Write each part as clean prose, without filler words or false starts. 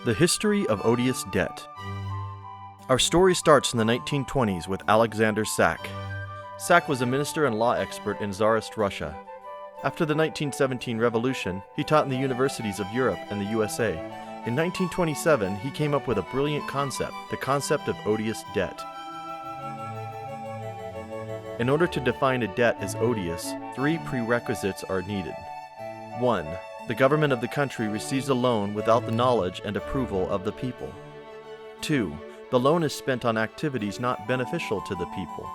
The history of odious debt. Our story starts in the 1920s with Alexander Sack. Sack was a minister and law expert in Tsarist Russia. After the 1917 revolution, he taught in the universities of Europe and the USA. In 1927, he came up with a brilliant concept, the concept of odious debt. In order to define a debt as odious, 3 prerequisites are needed. 1. The government of the country receives a loan without the knowledge and approval of the people. 2. The loan is spent on activities not beneficial to the people.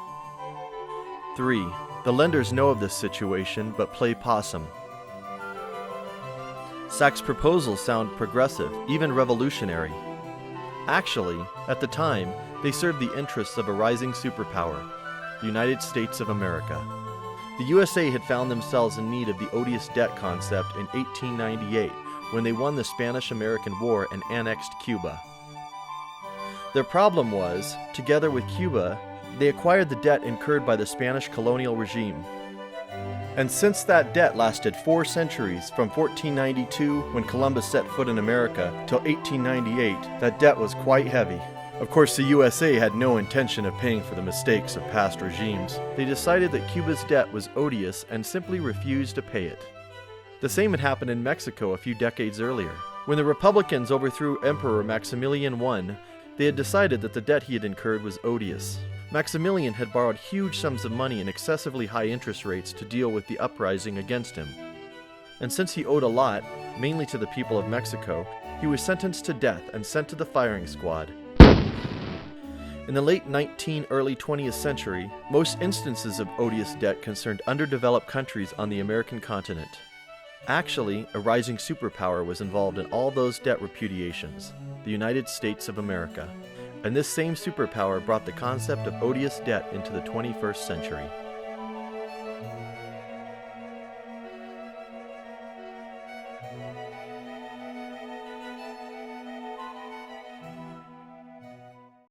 3. The lenders know of this situation but play possum. Sack's proposals sound progressive, even revolutionary. Actually, at the time, they served the interests of a rising superpower, the United States of America. The USA had found themselves in need of the odious debt concept in 1898 when they won the Spanish-American War and annexed Cuba. Their problem was, together with Cuba, they acquired the debt incurred by the Spanish colonial regime. And since that debt lasted 4 centuries, from 1492, when Columbus set foot in America, till 1898, that debt was quite heavy. Of course, the USA had no intention of paying for the mistakes of past regimes. They decided that Cuba's debt was odious and simply refused to pay it. The same had happened in Mexico a few decades earlier. When the Republicans overthrew Emperor Maximilian I, they had decided that the debt he had incurred was odious. Maximilian had borrowed huge sums of money and excessively high interest rates to deal with the uprising against him. And since he owed a lot, mainly to the people of Mexico, he was sentenced to death and sent to the firing squad. In the late 19th, early 20th century, most instances of odious debt concerned underdeveloped countries on the American continent. Actually, a rising superpower was involved in all those debt repudiations, the United States of America. And this same superpower brought the concept of odious debt into the 21st century.